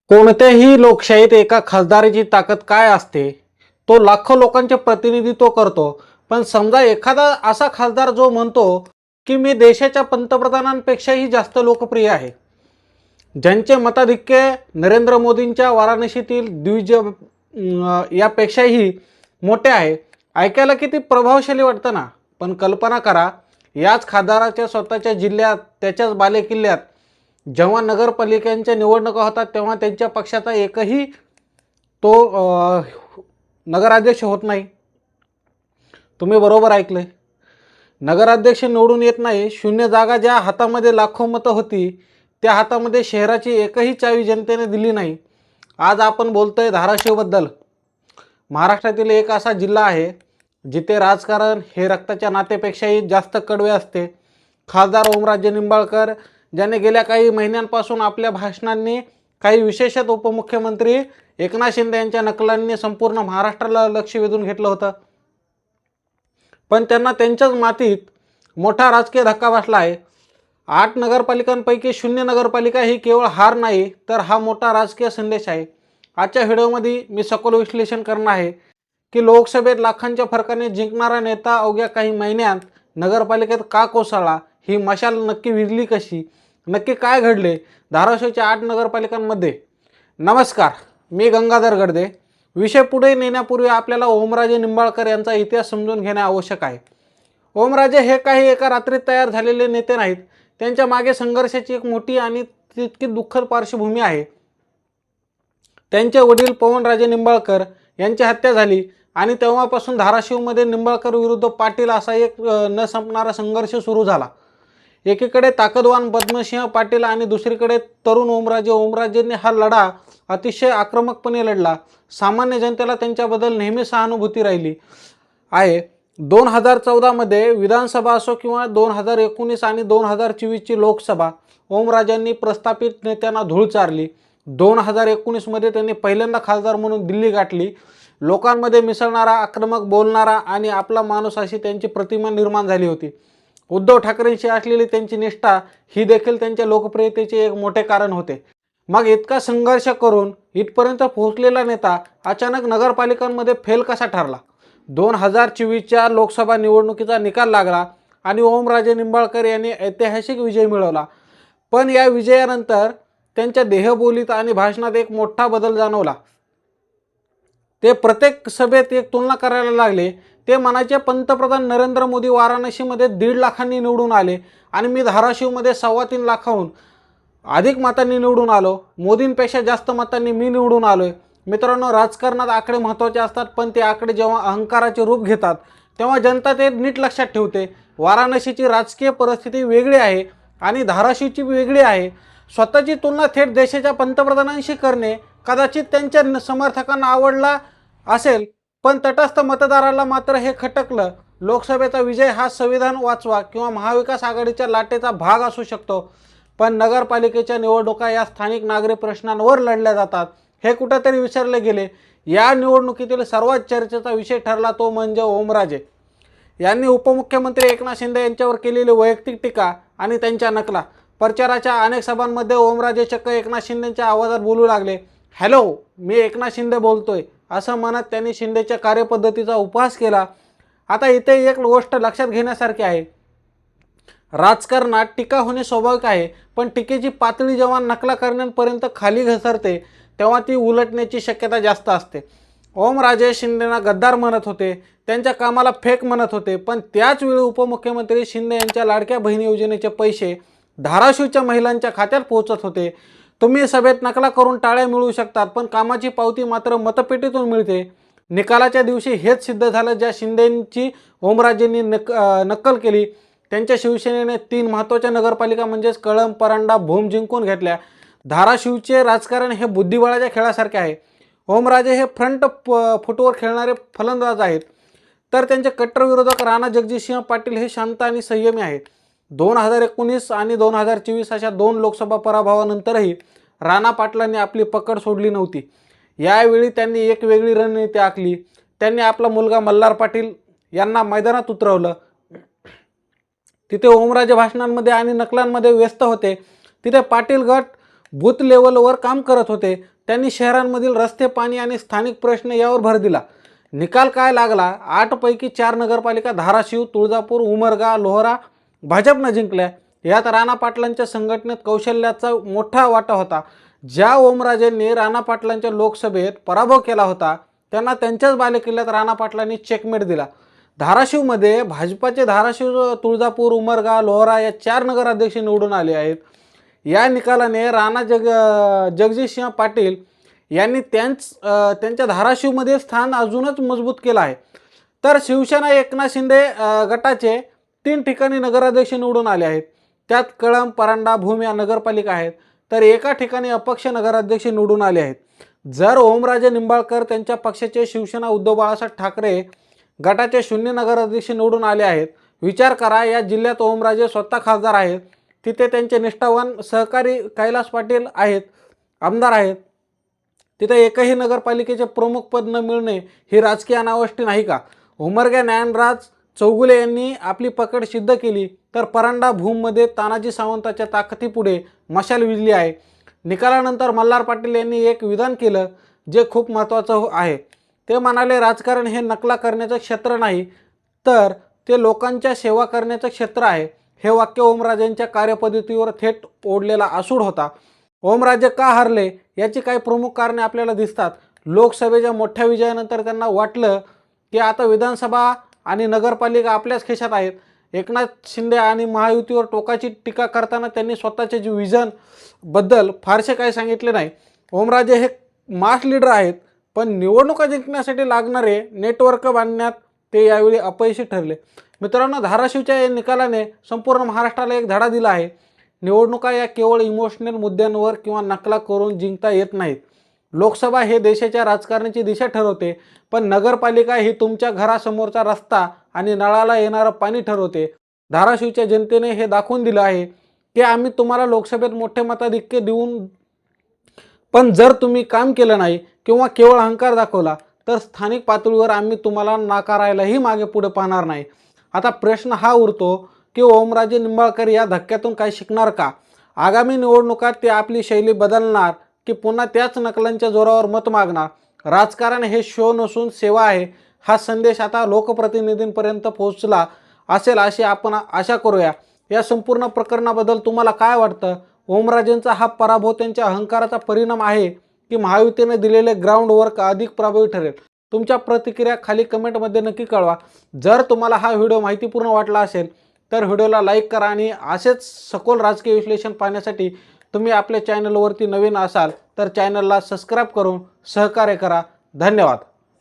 कोणत्याही लोकशाहीत एका खासदाराची ताकद काय असते? तो लाखो लोकांचे प्रतिनिधित्व करतो. पण समजा एखादा असा खासदार जो म्हणतो की मी देशाच्या पंतप्रधानांपेक्षाही जास्त लोकप्रिय आहे, ज्यांचे मताधिक्य नरेंद्र मोदींच्या वाराणसीतील यापेक्षाही मोठे आहे. ऐकायला किती प्रभावशाली वाटतं ना. पण कल्पना करा, याच खासदाराच्या स्वतःच्या जिल्ह्यात, त्याच्याच बालेकिल्ल्यात जेव्हा नगरपालिकांच्या निवडणुका होतात तेव्हा त्यांच्या पक्षाचा एकही तो नगराध्यक्ष होत नाही. तुम्ही बरोबर ऐकले. नगराध्यक्ष निवडून येत नाही. शून्य जागा ज्या हातामध्ये लाखो मतं होती, त्या हातामध्ये शहराची एकही चावी जनतेने दिली नाही. आज आपण बोलतोय धाराशिवबद्दल. महाराष्ट्रातील एक असा जिल्हा आहे जिथे राजकारण हे रक्ताच्या नातेपेक्षाही जास्त कडवे असते. खासदार ओमराजे निंबाळकर, ज्याने गेल्या काही महिन्यांपासून आपल्या भाषणांनी, काही विशेषतः उपमुख्यमंत्री एकनाथ शिंदे यांच्या नकलांनी संपूर्ण महाराष्ट्राला लक्ष वेधून घेतलं होतं. पण त्यांना त्यांच्याच मातीत मोठा राजकीय धक्का बसला आहे. 8 नगरपालिकांपैकी 0 नगरपालिका ही केवळ हार नाही, तर हा मोठा राजकीय संदेश आहे. आजच्या व्हिडिओमध्ये मी सखोल विश्लेषण करणार आहे की लोकसभेत लाखांच्या फरकाने जिंकणारा नेता अवघ्या काही महिन्यात नगरपालिकेत का कोसळला, ही मशाल नक्की विझली कशी, नक्की काय घडले धाराशिवच्या 8 नगरपालिकांमध्ये. नमस्कार, मी गंगाधर गडदे. विषय पुढे नेण्यापूर्वी आपल्याला ओमराजे निंबाळकर यांचा इतिहास समजून घेणे आवश्यक आहे. ओमराजे हे काही एका रात्रीत तयार झालेले नेते नाहीत. त्यांच्या मागे संघर्षाची एक मोठी आणि तितकी दुःखद पार्श्वभूमी आहे. त्यांचे वडील पवनराजे निंबाळकर यांची हत्या झाली आणि तेव्हापासून धाराशिवमध्ये निंबाळकर विरुद्ध पाटील असा एक न संपणारा संघर्ष सुरू झाला. एकीकडे ताकदवान पद्मसिंह पाटील आणि दुसरीकडे तरुण ओमराजे. ओमराजेंनी हा लढा अतिशय आक्रमकपणे लढला. सामान्य जनतेला त्यांच्याबद्दल नेहमी सहानुभूती राहिली आहे. 2014 मध्ये विधानसभा असो किंवा 2019 आणि 2024ची लोकसभा, ओमराजेंनी प्रस्थापित नेत्यांना धूळ चारली. 2019 मध्ये त्यांनी पहिल्यांदा खासदार म्हणून दिल्ली गाठली. लोकांमध्ये मिसळणारा, आक्रमक बोलणारा आणि आपला माणूस अशी त्यांची प्रतिमा निर्माण झाली होती. उद्धव ठाकरेंशी असलेली त्यांची निष्ठा ही देखील त्यांच्या लोकप्रियतेचे एक मोठे कारण होते. मग इतका संघर्ष करून इथपर्यंत पोहोचलेला नेता अचानक नगरपालिकांमध्ये फेल कसा ठरला? 2024च्या लोकसभा निवडणुकीचा निकाल लागला आणि ओमराजे निंबाळकर यांनी ऐतिहासिक विजय मिळवला. पण या विजयानंतर त्यांच्या देहबोलीत आणि भाषणात एक मोठा बदल जाणवला. ते प्रत्येक सभेत एक तुलना करायला लागले. ते म्हणायचे, पंतप्रधान नरेंद्र मोदी वाराणसीमध्ये 1.5 लाखांनी निवडून आले आणि मी धाराशिवमध्ये 3.25 लाखाहून अधिक मतांनी निवडून आलो. मोदींपेक्षा जास्त मतांनी मी निवडून आलोय. मित्रांनो, राजकारणात आकडे महत्त्वाचे असतात, पण ते आकडे जेव्हा अहंकाराचे रूप घेतात तेव्हा जनता ते नीट लक्षात ठेवते. वाराणसीची राजकीय परिस्थिती वेगळी आहे आणि धाराशिवची वेगळी आहे. स्वतःची तुलना थेट देशाच्या पंतप्रधानांशी करणे कदाचित त्यांच्या समर्थकांना आवडला असेल, पण तटस्थ मतदाराला मात्र हे खटकलं. लोकसभेचा विजय हा संविधान वाचवा किंवा महाविकास आघाडीच्या लाटेचा भाग असू शकतो, पण नगरपालिकेच्या निवडणुका या स्थानिक नागरी प्रश्नांवर लढल्या जातात, हे कुठेतरी विसरले गेले. या निवडणुकीतील सर्वात चर्चेचा विषय ठरला तो म्हणजे ओमराजे यांनी उपमुख्यमंत्री एकनाथ शिंदे यांच्यावर केलेली वैयक्तिक टीका आणि त्यांच्या नकला. प्रचाराच्या अनेक सभांमध्ये ओमराजे चक्क एकनाथ शिंदेच्या आवाजात बोलू लागले. हॅलो, मी एकनाथ शिंदे बोलतोय, असं म्हणत त्यांनी शिंदेच्या कार्यपद्धतीचा उपहास केला. आता इथे एक गोष्ट लक्षात घेण्यासारखी आहे. राजकारणात टीका होणे स्वाभाविक आहे, पण टीकेची पातळी जेव्हा नकला करण्यापर्यंत खाली घसरते तेव्हा ती उलटण्याची शक्यता जास्त असते. ओमराजे शिंदेना गद्दार म्हणत होते, त्यांच्या कामाला फेक म्हणत होते, पण त्याच वेळी उपमुख्यमंत्री शिंदे यांच्या लाडक्या बहिणी योजनेचे पैसे धाराशिवच्या महिलांच्या खात्यात पोहोचत होते. तुम्ही सभेत नकला करून टाळ्या मिळवू शकतात, पण कामाची पावती मात्र मतपेटीतून मिळते. निकालाच्या दिवशी हेच सिद्ध झालं. ज्या शिंदेंची ओमराजेंनी नक्कल केली त्यांच्या शिवसेनेने 3 महत्त्वाच्या नगरपालिका म्हणजेच कळंब, परांडा, भूम जिंकून घेतल्या. धाराशिवचे राजकारण हे बुद्धिबळाच्या खेळासारखे आहे. ओमराजे हे फ्रंट फुटवर खेळणारे फलंदाज आहेत, तर त्यांचे कट्टर विरोधक राणा जगजितसिंह पाटील हे शांत आणि संयमी आहेत. 2019 आणि 2024 अशा 2 लोकसभा पराभवानंतरही राणा पाटलांनी आपली पकड सोडली नव्हती. यावेळी त्यांनी एक वेगळी रणनीती आखली. त्यांनी आपला मुलगा मल्हार पाटील यांना मैदानात उतरवलं. तिथे ओमराजे भाषणांमध्ये आणि नकलांमध्ये व्यस्त होते. तिथे पाटील गट बूथ लेवलवर काम करत होते. त्यांनी शहरांमधील रस्ते, पाणी आणि स्थानिक प्रश्न यावर भर दिला. निकाल काय लागला? 8 पैकी 4 नगरपालिका धाराशिव, तुळजापूर, उमरगा, लोहारा भाजपनं जिंकल्या. यात राणा पाटलांच्या संघटनेत कौशल्याचा मोठा वाटा होता. ज्या ओमराजेंनी राणा पाटलांच्या लोकसभेत पराभव केला होता त्यांना त्यांच्याच बालेकिल्ल्यात राणा पाटलांनी चेकमेट दिला. धाराशिवमध्ये भाजपाचे धाराशिव, तुळजापूर, उमरगा, लोहारा या 4 नगराध्यक्ष निवडून आले आहेत. या निकालाने जगजितसिंह पाटील यांनी त्यांच्या धाराशिवमध्ये स्थान अजूनच मजबूत केलं आहे. तर शिवसेना एकनाथ शिंदे गटाचे 3 ठिकाणी नगराध्यक्ष निवडून आले आहेत. त्यात कळंब, परांडा, भूम या नगरपालिका आहेत. तर एका ठिकाणी अपक्ष नगराध्यक्ष निवडून आले आहेत. जर ओमराजे निंबाळकर त्यांच्या पक्षाचे शिवसेना उद्धव बाळासाहेब ठाकरे गटाचे 0 नगराध्यक्ष निवडून आले आहेत. विचार करा, या जिल्ह्यात ओमराजे स्वतः खासदार आहेत. तिथे त्यांचे निष्ठावान सहकारी कैलास पाटील आहेत, आमदार आहेत. तिथे एकही नगरपालिकेचे प्रमुख पद न मिळणे ही राजकीय अनावस्थी नाही का? उमरगा ज्ञानराज चौगुले यांनी आपली पकड सिद्ध केली, तर परांडा, भूममध्ये तानाजी सावंताच्या ताकदीपुढे मशाल विझली आहे. निकालानंतर मल्हार पाटील यांनी एक विधान केलं जे खूप महत्त्वाचं आहे. ते म्हणाले, राजकारण हे नकला करण्याचं क्षेत्र नाही, तर ते लोकांच्या सेवा करण्याचं क्षेत्र आहे. हे वाक्य ओमराजेंच्या कार्यपद्धतीवर थेट ओढलेला आसूड होता. ओमराजे का हरले याची काही प्रमुख कारणे आपल्याला दिसतात. लोकसभेच्या मोठ्या विजयानंतर त्यांना वाटलं की आता विधानसभा आणि नगरपालिका आपल्याच खिशात आहेत. एकनाथ शिंदे आणि महायुतीवर टोकाची टीका करताना त्यांनी स्वतःचे जे विजन बद्दल फारसे काही सांगितले नाही. ओमराजे हे मास लीडर आहेत, पण निवडणुका जिंकण्यासाठी लागणारे नेटवर्क बांधण्यात ते यावेळी अपयशी ठरले. मित्रांनो, धाराशिवच्या या निकालाने संपूर्ण महाराष्ट्राला एक धडा दिला आहे. निवडणुका या केवळ इमोशनल मुद्द्यांवर किंवा नकला करून जिंकता येत नाहीत. लोकसभा हे देशाच्या राजकारणाची दिशा ठरवते, पण नगरपालिका ही तुमच्या घरासमोरचा रस्ता आणि नळाला येणारं पाणी ठरवते. धाराशिवच्या जनतेने हे दाखवून दिलं आहे की आम्ही तुम्हाला लोकसभेत मोठे मताधिक्य देऊन, पण जर तुम्ही काम केलं नाही किंवा केवळ अहंकार दाखवला तर स्थानिक पातळीवर आम्ही तुम्हाला नाकारायलाही मागे पुढे पाहणार नाही. आता प्रश्न हा उरतो की ओमराजे निंबाळकर या धक्क्यातून काय शिकणार का? आगामी निवडणुकात ते आपली शैली बदलणार की पुन्हा त्याच नकलांच्या जोरावर मत मागणार? राजकारण हे शो नसून सेवा आहे, हा संदेश आता लोकप्रतिनिधींपर्यंत पोहोचला असेल अशी आपण आशा करूया. या संपूर्ण प्रकरणाबद्दल तुम्हाला काय वाटतं? ओमराजेंचा हा पराभव त्यांच्या अहंकाराचा परिणाम आहे की महायुतीने दिलेले ग्राउंड वर्क अधिक प्रभावी ठरेल? तुमच्या प्रतिक्रिया खाली कमेंटमध्ये नक्की कळवा. जर तुम्हाला हा व्हिडिओ माहितीपूर्ण वाटला असेल तर व्हिडिओला लाईक करा आणि असेच सखोल राजकीय विश्लेषण पाहण्यासाठी तुम्ही आपल्या चॅनलवरती नवीन असाल तर चॅनलला सबस्क्राईब करून सहकार्य करा. धन्यवाद.